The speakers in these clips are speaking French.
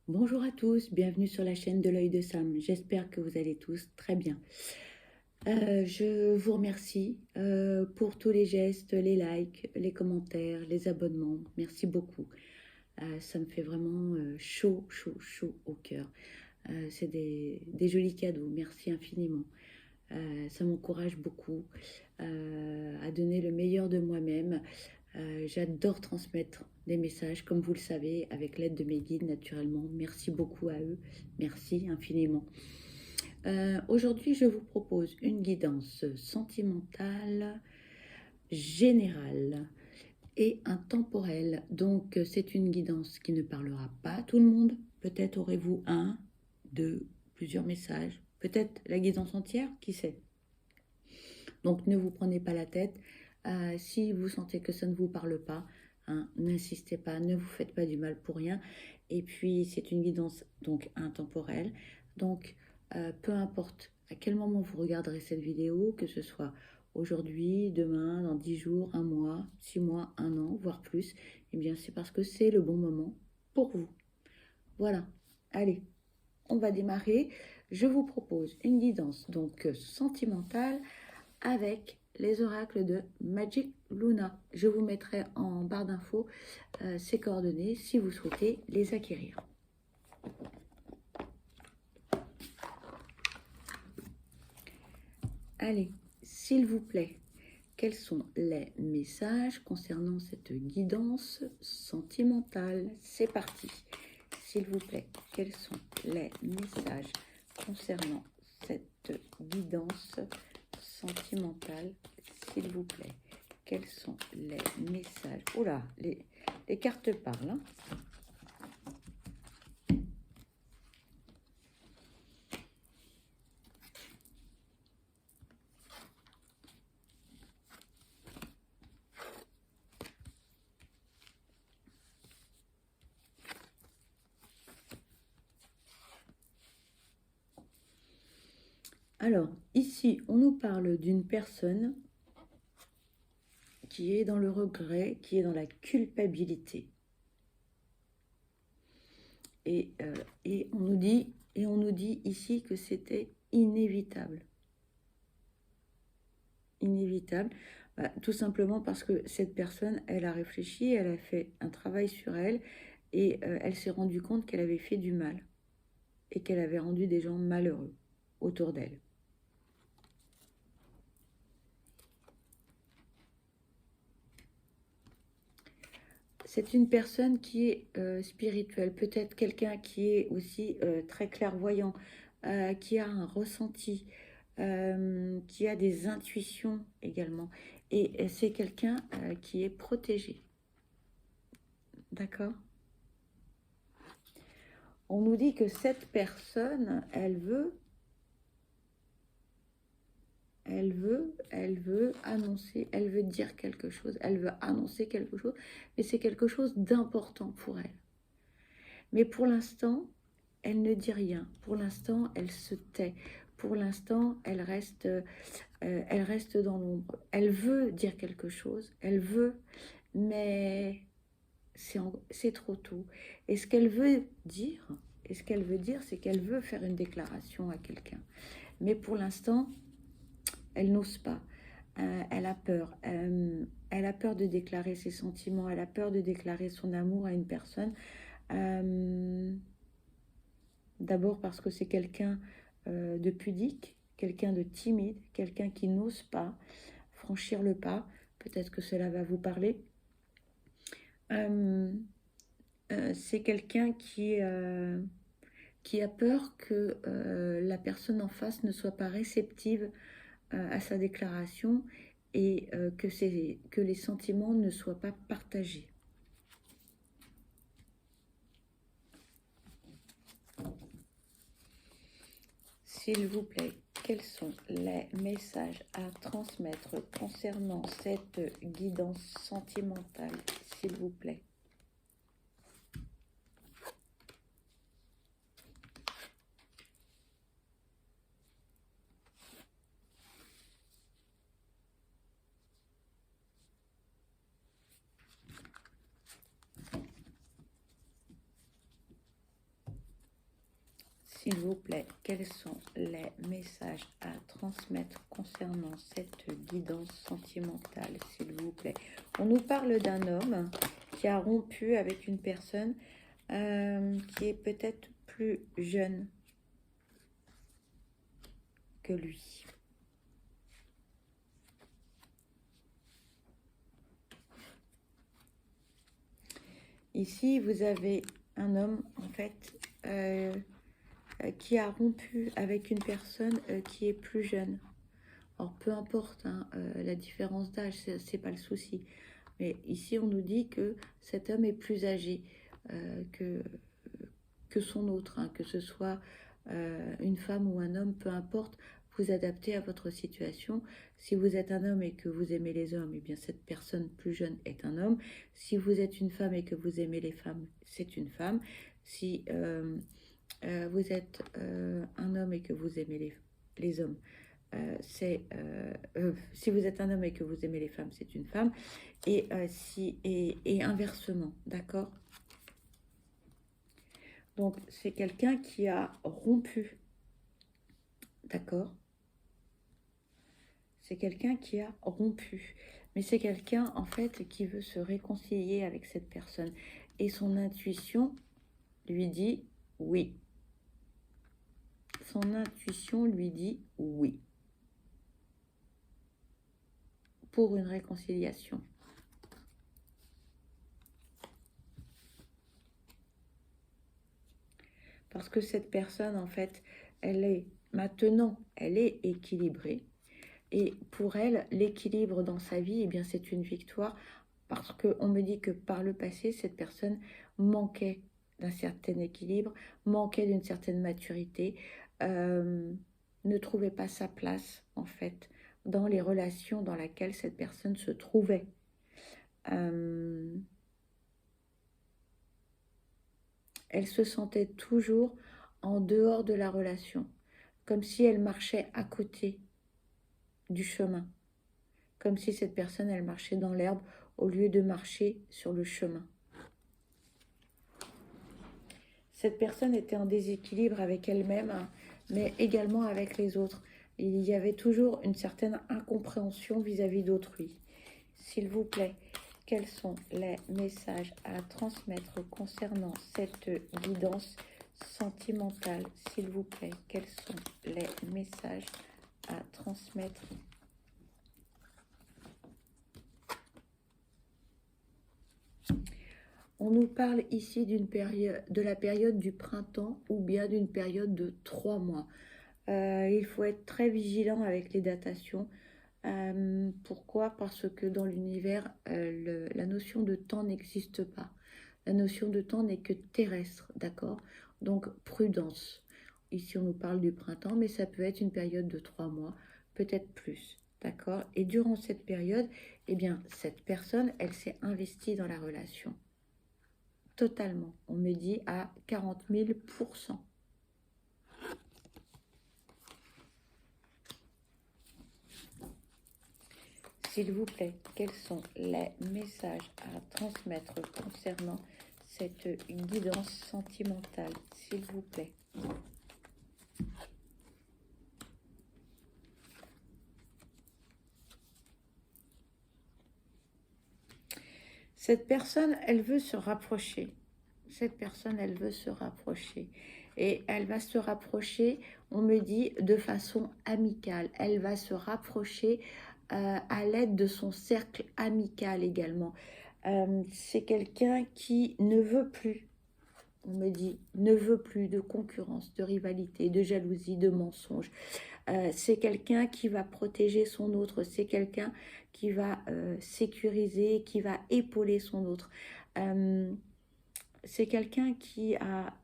Bonjour à tous, bienvenue sur la chaîne de l'œil de Sam. J'espère que vous allez tous très bien. Je vous remercie pour tous les gestes, les likes, les commentaires, les abonnements. Merci beaucoup. Ça me fait vraiment chaud, chaud, chaud au cœur. C'est des jolis cadeaux. Merci infiniment. Ça m'encourage beaucoup à donner le meilleur de moi-même. J'adore transmettre des messages, comme vous le savez, avec l'aide de mes guides, naturellement. Merci beaucoup à eux. Merci infiniment. Aujourd'hui, je vous propose une guidance sentimentale, générale et intemporelle. Donc, c'est une guidance qui ne parlera pas à tout le monde. Peut-être aurez-vous un, deux, plusieurs messages. Peut-être la guidance entière, qui sait. Donc, ne vous prenez pas la tête. Si vous sentez que ça ne vous parle pas, hein, n'insistez pas, ne vous faites pas du mal pour rien. Et puis, c'est une guidance donc intemporelle. Donc, peu importe à quel moment vous regarderez cette vidéo, que ce soit aujourd'hui, demain, dans 10 jours, un mois, 6 mois, un an, voire plus, eh bien, c'est parce que c'est le bon moment pour vous. Voilà. Allez, on va démarrer. Je vous propose une guidance donc sentimentale avec les oracles de Magic Luna. Je vous mettrai en barre d'infos ces coordonnées si vous souhaitez les acquérir. Allez, s'il vous plaît, quels sont les messages concernant cette guidance sentimentale? C'est parti. S'il vous plaît, quels sont les messages concernant cette guidance sentimentale? S'il vous plaît, quels sont les messages? Oula, les cartes parlent. Hein. Alors, ici, on nous parle d'une personne qui est dans le regret, qui est dans la culpabilité. Et on nous dit ici que c'était inévitable. Inévitable, tout simplement parce que cette personne, elle a réfléchi, elle a fait un travail sur elle et elle s'est rendue compte qu'elle avait fait du mal et qu'elle avait rendu des gens malheureux autour d'elle. C'est une personne qui est spirituelle, peut-être quelqu'un qui est aussi très clairvoyant, qui a un ressenti, qui a des intuitions également. Et c'est quelqu'un qui est protégé. D'accord? On nous dit que cette personne, elle veut annoncer, elle veut dire quelque chose, elle veut annoncer quelque chose, mais c'est quelque chose d'important pour elle. Mais pour l'instant, elle ne dit rien. Pour l'instant, elle se tait. Pour l'instant, elle reste dans l'ombre. Elle veut dire quelque chose, elle veut, mais c'est trop tôt. Et ce qu'elle veut dire, c'est qu'elle veut faire une déclaration à quelqu'un. Mais pour l'instant, elle n'ose pas. Elle a peur. Elle a peur de déclarer ses sentiments. Elle a peur de déclarer son amour à une personne. D'abord parce que c'est quelqu'un de pudique, quelqu'un de timide, quelqu'un qui n'ose pas franchir le pas. Peut-être que cela va vous parler. C'est quelqu'un qui a peur que la personne en face ne soit pas réceptive à sa déclaration et que les sentiments ne soient pas partagés. S'il vous plaît, quels sont les messages à transmettre concernant cette guidance sentimentale, s'il vous plaît? s'il vous plaît, quels sont les messages à transmettre concernant cette guidance sentimentale, s'il vous plaît? On nous parle d'un homme qui a rompu avec une personne qui est peut-être plus jeune que lui. Ici, vous avez un homme, en fait, qui a rompu avec une personne qui est plus jeune. Alors, peu importe hein, la différence d'âge, c'est pas le souci. Mais ici, on nous dit que cet homme est plus âgé que son autre, hein, que ce soit une femme ou un homme, peu importe, vous adaptez à votre situation. Si vous êtes un homme et que vous aimez les hommes, eh bien cette personne plus jeune est un homme. Si vous êtes une femme et que vous aimez les femmes, c'est une femme. Si vous êtes un homme et que vous aimez les hommes, si vous êtes un homme et que vous aimez les femmes, c'est une femme. Et inversement, d'accord? Donc, c'est quelqu'un qui a rompu, d'accord? C'est quelqu'un qui a rompu. Mais c'est quelqu'un, en fait, qui veut se réconcilier avec cette personne. Et son intuition lui dit oui. Son intuition lui dit oui. Pour une réconciliation. Parce que cette personne, en fait, elle est équilibrée. Et pour elle, l'équilibre dans sa vie, eh bien, c'est une victoire. Parce qu'on me dit que par le passé, cette personne manquait d'un certain équilibre, manquait d'une certaine maturité, ne trouvait pas sa place, en fait, dans les relations dans lesquelles cette personne se trouvait. Elle se sentait toujours en dehors de la relation, comme si elle marchait à côté du chemin, comme si cette personne, elle marchait dans l'herbe au lieu de marcher sur le chemin. Cette personne était en déséquilibre avec elle-même, mais également avec les autres. Il y avait toujours une certaine incompréhension vis-à-vis d'autrui. S'il vous plaît, quels sont les messages à transmettre concernant cette guidance sentimentale? S'il vous plaît, quels sont les messages à transmettre? On nous parle ici de la période du printemps ou bien d'une période de 3 mois. Il faut être très vigilant avec les datations. Pourquoi? Parce que dans l'univers, la notion de temps n'existe pas. La notion de temps n'est que terrestre, d'accord? Donc, prudence. Ici, on nous parle du printemps, mais ça peut être une période de 3 mois, peut-être plus, d'accord? Et durant cette période, eh bien, cette personne, elle s'est investie dans la relation. Totalement. On me dit à 40 000%. S'il vous plaît, quels sont les messages à transmettre concernant cette guidance sentimentale? S'il vous plaît. Cette personne, elle veut se rapprocher. Cette personne, elle veut se rapprocher. Et elle va se rapprocher, on me dit, de façon amicale. Elle va se rapprocher à l'aide de son cercle amical également. C'est quelqu'un qui ne veut plus, on me dit, ne veut plus de concurrence, de rivalité, de jalousie, de mensonge. C'est quelqu'un qui va protéger son autre, c'est quelqu'un qui va sécuriser, qui va épauler son autre. C'est quelqu'un qui a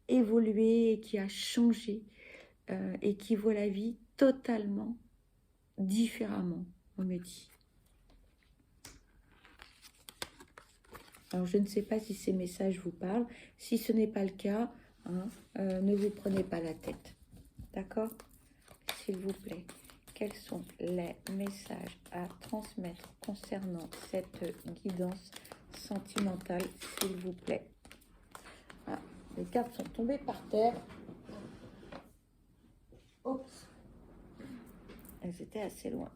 évolué, qui a changé et qui voit la vie totalement différemment, on me dit. Alors, je ne sais pas si ces messages vous parlent. Si ce n'est pas le cas, hein, ne vous prenez pas la tête. D'accord? S'il vous plaît, quels sont les messages à transmettre concernant cette guidance sentimentale, s'il vous plaît? Ah, les cartes sont tombées par terre. Oups, elles étaient assez loin.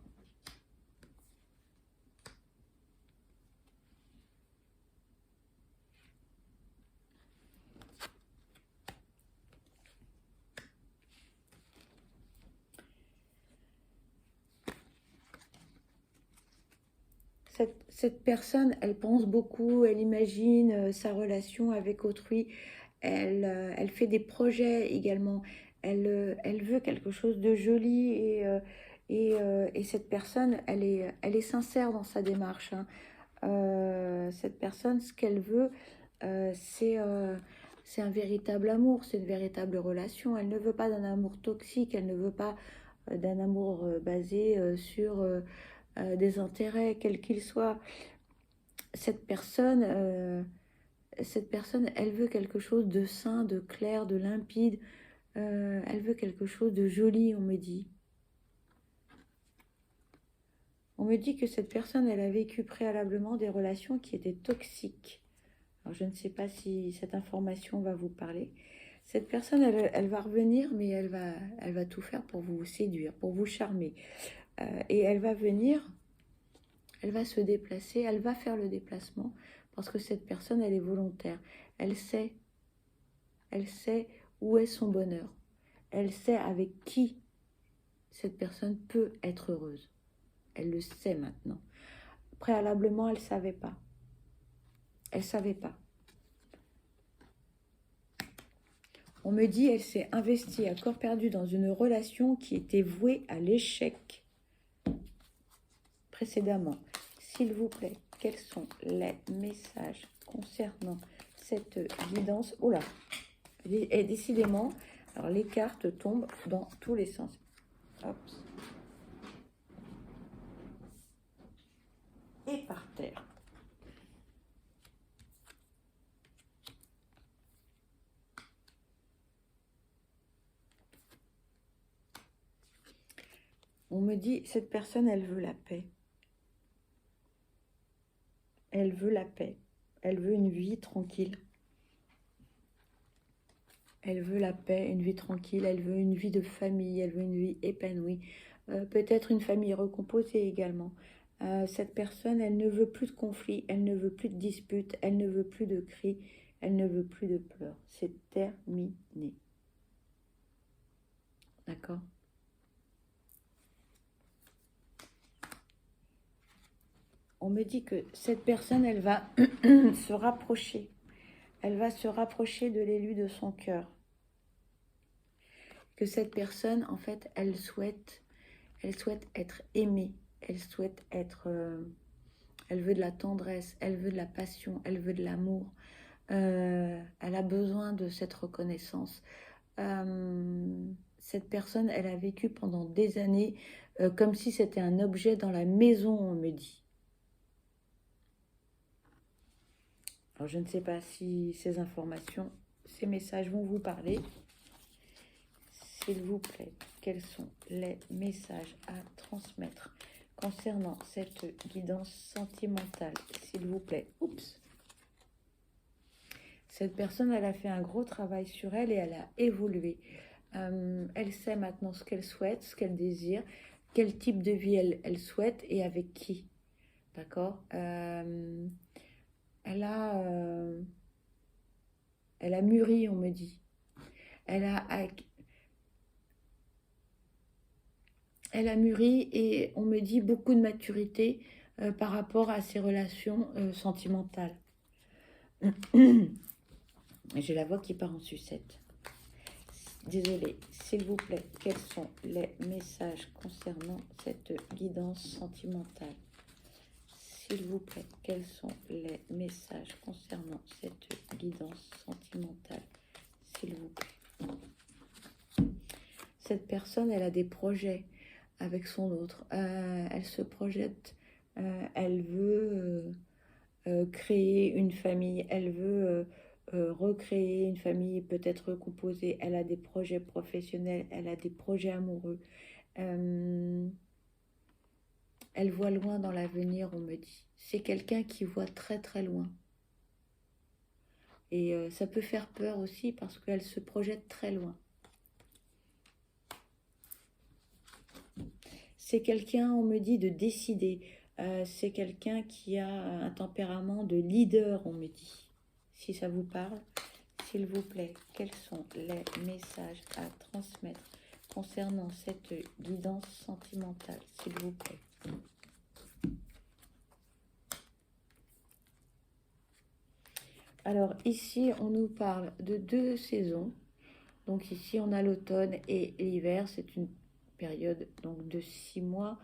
Cette personne, elle pense beaucoup, elle imagine sa relation avec autrui, elle fait des projets également, elle veut quelque chose de joli et cette personne, elle est sincère dans sa démarche, hein. Cette personne, ce qu'elle veut, euh, c'est euh, c'est un véritable amour, c'est une véritable relation. Elle ne veut pas d'un amour toxique, elle ne veut pas d'un amour basé sur des intérêts, quels qu'ils soient. Cette personne, euh, cette personne, elle veut quelque chose de sain, de clair, de limpide. Elle veut quelque chose de joli, on me dit. On me dit que cette personne, elle a vécu préalablement des relations qui étaient toxiques. Alors, je ne sais pas si cette information va vous parler. Cette personne, elle va revenir, mais elle va tout faire pour vous séduire, pour vous charmer. Et elle va venir, elle va se déplacer, elle va faire le déplacement, parce que cette personne, elle est volontaire. Elle sait, elle sait où est son bonheur. Elle sait avec qui cette personne peut être heureuse. Elle le sait maintenant. Préalablement, elle ne savait pas. Elle ne savait pas. On me dit elle s'est investie à corps perdu dans une relation qui était vouée à l'échec précédemment. S'il vous plaît, quels sont les messages concernant cette guidance? Oh là, et décidément, alors les cartes tombent dans tous les sens. Hop. Et par terre. On me dit, cette personne, elle veut la paix. Elle veut la paix. Elle veut une vie tranquille. Elle veut la paix, une vie tranquille. Elle veut une vie de famille. Elle veut une vie épanouie. Peut-être une famille recomposée également. Cette personne, elle ne veut plus de conflits. Elle ne veut plus de disputes. Elle ne veut plus de cris. Elle ne veut plus de pleurs. C'est terminé. D'accord ? On me dit que cette personne, elle va se rapprocher. Elle va se rapprocher de l'élu de son cœur. Que cette personne, en fait, elle souhaite être aimée. Elle souhaite être... elle veut de la tendresse, elle veut de la passion, elle veut de l'amour. Elle a besoin de cette reconnaissance. Cette personne, elle a vécu pendant des années comme si c'était un objet dans la maison, on me dit. Alors, je ne sais pas si ces informations, ces messages vont vous parler. S'il vous plaît, quels sont les messages à transmettre concernant cette guidance sentimentale? S'il vous plaît. Oups. Cette personne, elle a fait un gros travail sur elle et elle a évolué. Elle sait maintenant ce qu'elle souhaite, ce qu'elle désire, quel type de vie elle souhaite et avec qui. D'accord? Elle a mûri, on me dit. Elle a mûri et on me dit beaucoup de maturité par rapport à ses relations sentimentales. J'ai la voix qui part en sucette. Désolée, s'il vous plaît, quels sont les messages concernant cette guidance sentimentale? S'il vous plaît, quels sont les messages concernant cette guidance sentimentale? S'il vous plaît. Cette personne, elle a des projets avec son autre. Elle se projette. Elle veut créer une famille. Elle veut recréer une famille peut-être recomposée. Elle a des projets professionnels. Elle a des projets amoureux. Elle voit loin dans l'avenir, on me dit. C'est quelqu'un qui voit très très loin. Et ça peut faire peur aussi parce qu'elle se projette très loin. C'est quelqu'un, on me dit, de décidé. C'est quelqu'un qui a un tempérament de leader, on me dit. Si ça vous parle, s'il vous plaît, quels sont les messages à transmettre concernant cette guidance sentimentale, s'il vous plaît? Alors ici, on nous parle de 2 saisons. Donc ici, on a l'automne et l'hiver. C'est une période donc de 6 mois.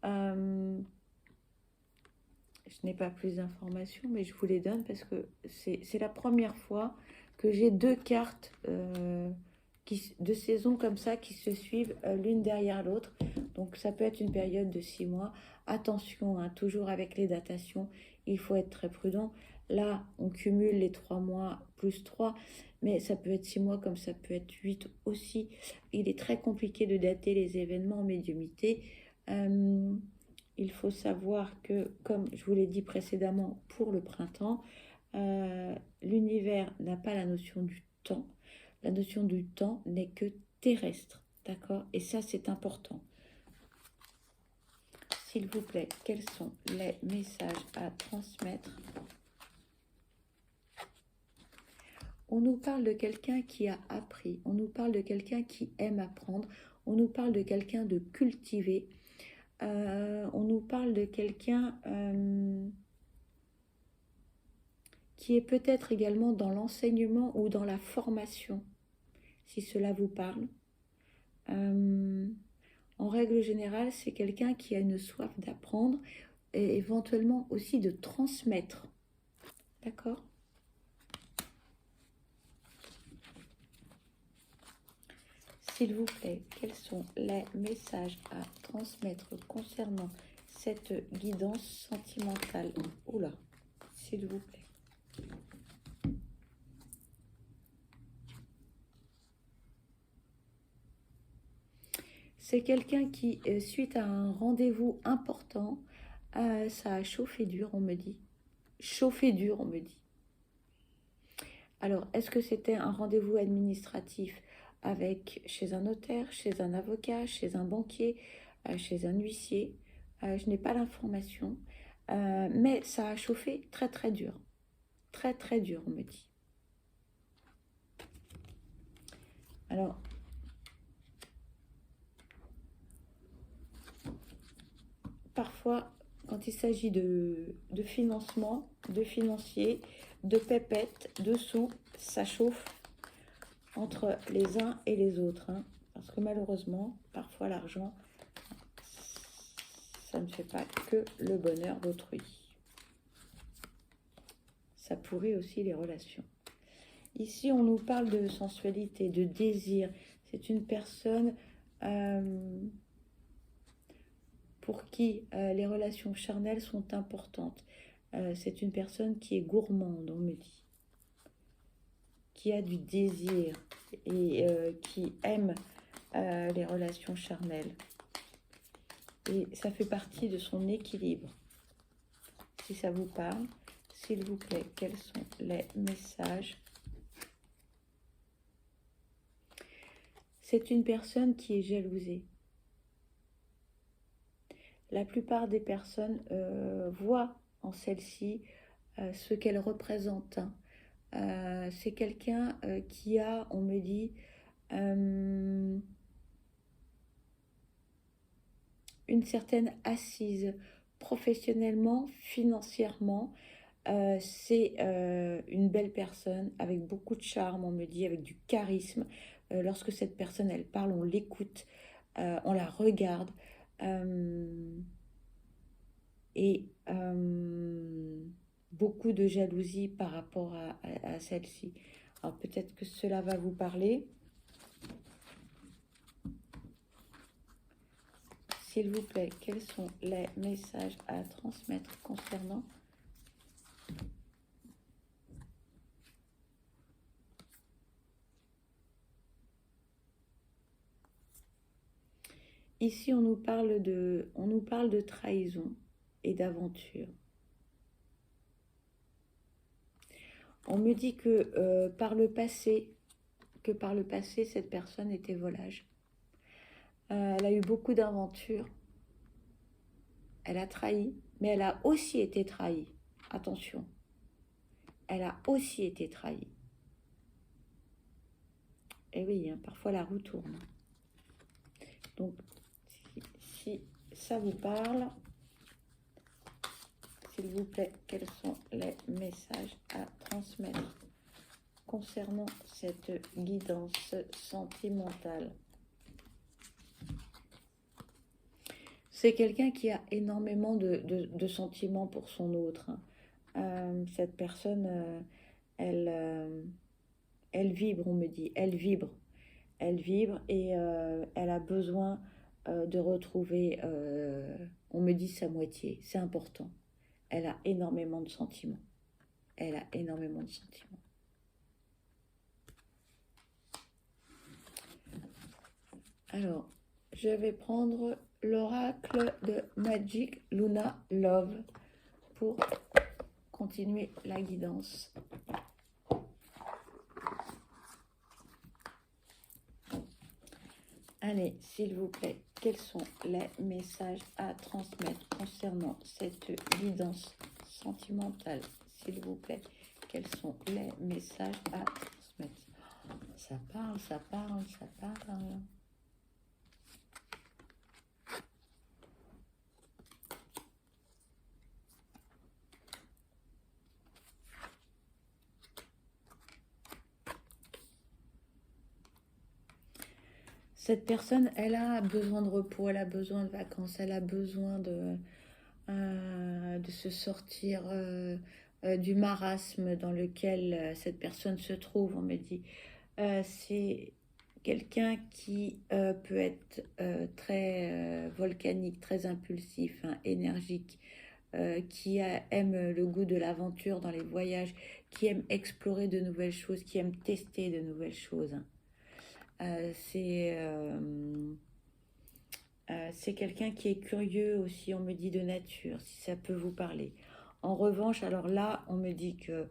Je n'ai pas plus d'informations, mais je vous les donne parce que c'est la première fois que j'ai 2 cartes de saison comme ça qui se suivent l'une derrière l'autre. Donc ça peut être une période de 6 mois. Attention, hein, toujours avec les datations, il faut être très prudent. Là, on cumule les 3 mois plus 3, mais ça peut être 6 mois comme ça peut être 8 aussi. Il est très compliqué de dater les événements en médiumnité. Il faut savoir que, comme je vous l'ai dit précédemment, pour le printemps, l'univers n'a pas la notion du temps. La notion du temps n'est que terrestre, d'accord? Et ça, c'est important. S'il vous plaît, quels sont les messages à transmettre? On nous parle de quelqu'un qui a appris, on nous parle de quelqu'un qui aime apprendre, on nous parle de quelqu'un de cultivé, on nous parle de quelqu'un qui est peut-être également dans l'enseignement ou dans la formation, si cela vous parle. En règle générale, c'est quelqu'un qui a une soif d'apprendre et éventuellement aussi de transmettre. D'accord? S'il vous plaît, quels sont les messages à transmettre concernant cette guidance sentimentale? Oula, s'il vous plaît. C'est quelqu'un qui, suite à un rendez-vous important, ça a chauffé dur, on me dit. Chauffé dur, on me dit. Alors, est-ce que c'était un rendez-vous administratif chez un notaire, chez un avocat, chez un banquier, chez un huissier? Je n'ai pas l'information, mais ça a chauffé très très dur. Très très dur, on me dit. Alors, parfois, quand il s'agit de financement, de financier, de pépettes, de sous, ça chauffe entre les uns et les autres. Hein, parce que malheureusement, parfois l'argent, ça ne fait pas que le bonheur d'autrui. Ça pourrit aussi les relations. Ici, on nous parle de sensualité, de désir. C'est une personne pour qui les relations charnelles sont importantes. C'est une personne qui est gourmande, on me dit, qui a du désir et qui aime les relations charnelles. Et ça fait partie de son équilibre. Si ça vous parle, s'il vous plaît, quels sont les messages? C'est une personne qui est jalousée. La plupart des personnes voient en celle-ci ce qu'elle représente. C'est quelqu'un qui a, on me dit, une certaine assise professionnellement, financièrement. C'est une belle personne avec beaucoup de charme, on me dit, avec du charisme. Lorsque cette personne, elle parle, on l'écoute, on la regarde. Et beaucoup de jalousie par rapport à celle-ci. Alors peut-être que cela va vous parler. S'il vous plaît, quels sont les messages à transmettre concernant Ici, on nous parle de trahison et d'aventure. On me dit que par le passé, cette personne était volage. Elle a eu beaucoup d'aventures elle a trahi, mais elle a aussi été trahie. Attention, elle a aussi été trahie. Et oui, hein, parfois la roue tourne. Donc, si ça vous parle, s'il vous plaît, quels sont les messages à transmettre concernant cette guidance sentimentale? C'est quelqu'un qui a énormément de sentiments pour son autre. Cette personne, elle vibre, on me dit. Elle vibre. Elle vibre et elle a besoin de retrouver, on me dit, sa moitié. C'est important. Elle a énormément de sentiments. Elle a énormément de sentiments. Alors, je vais prendre l'oracle de Magic Luna Love pour continuer la guidance. Allez, s'il vous plaît, quels sont les messages à transmettre concernant cette guidance sentimentale? S'il vous plaît, quels sont les messages à transmettre? Ça parle, ça parle, ça parle. Cette personne, elle a besoin de repos, elle a besoin de vacances, elle a besoin de se sortir du marasme dans lequel cette personne se trouve, on me dit. C'est quelqu'un qui peut être très volcanique, très impulsif, hein, énergique, qui aime le goût de l'aventure dans les voyages, qui aime explorer de nouvelles choses, qui aime tester de nouvelles choses. C'est quelqu'un qui est curieux aussi, on me dit, de nature, si ça peut vous parler. En revanche, alors là, on me dit que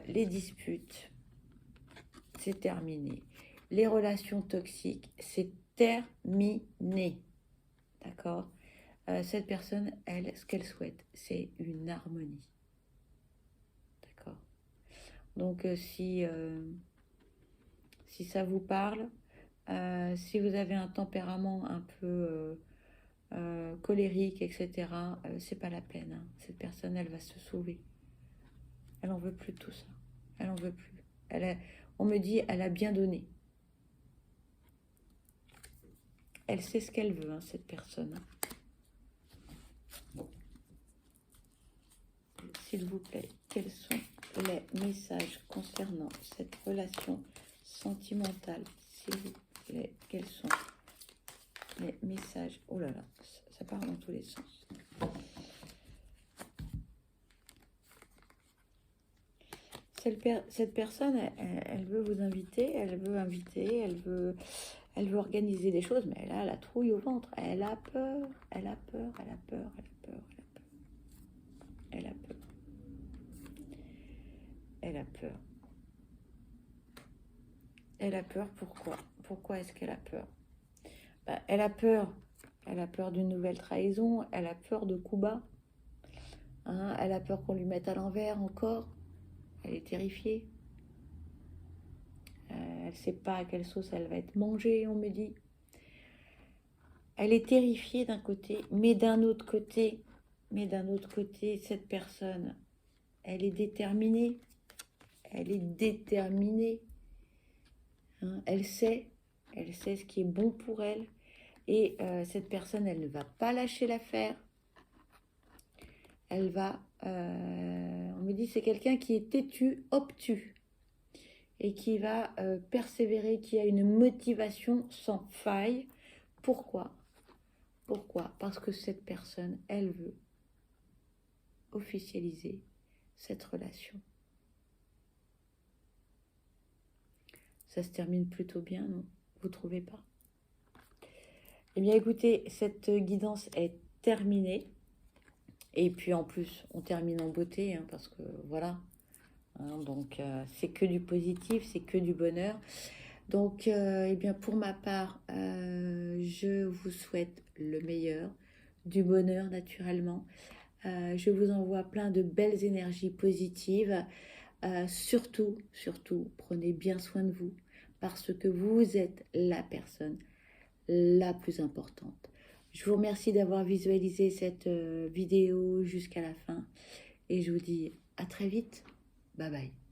les disputes, c'est terminé. Les relations toxiques, c'est terminé. D'accord? Cette personne, elle, ce qu'elle souhaite, c'est une harmonie. D'accord? Donc, si ça vous parle, si vous avez un tempérament un peu colérique, etc., c'est pas la peine. Hein. Cette personne, elle va se sauver. Elle en veut plus de tout ça. Elle en veut plus. On me dit, elle a bien donné. Elle sait ce qu'elle veut, hein, cette personne. S'il vous plaît, quels sont les messages concernant cette relation sentimentale? S'il vous plaît, quels sont les messages? Oh là là, ça part dans tous les sens. Cette personne, elle veut vous inviter, elle veut organiser des choses, mais elle a la trouille au ventre. Elle a peur, elle a peur, elle a peur, elle a peur, elle a peur. Elle a peur. Elle a peur. Elle a peur, pourquoi? Pourquoi est-ce qu'elle a peur? Elle a peur. Elle a peur d'une nouvelle trahison, elle a peur de coups bas. Hein, elle a peur qu'on lui mette à l'envers encore. Elle est terrifiée. Elle ne sait pas à quelle sauce elle va être mangée, on me dit. Elle est terrifiée d'un côté, mais d'un autre côté, cette personne, elle est déterminée. Elle est déterminée. Hein, elle sait ce qui est bon pour elle. Et cette personne, elle ne va pas lâcher l'affaire. Elle va, on me dit, c'est quelqu'un qui est têtu, obtus. Et qui va persévérer, qui a une motivation sans faille. Pourquoi? Pourquoi? Parce que cette personne, elle veut officialiser cette relation. Ça se termine plutôt bien, non? Vous trouvez pas? Eh bien, écoutez, cette guidance est terminée. Et puis, en plus, on termine en beauté, hein, parce que, voilà. Hein, donc, c'est que du positif, c'est que du bonheur. Donc, eh bien, pour ma part, je vous souhaite le meilleur, du bonheur naturellement. Je vous envoie plein de belles énergies positives. Surtout, surtout, prenez bien soin de vous parce que vous êtes la personne la plus importante. Je vous remercie d'avoir visualisé cette vidéo jusqu'à la fin et je vous dis à très vite. Bye bye.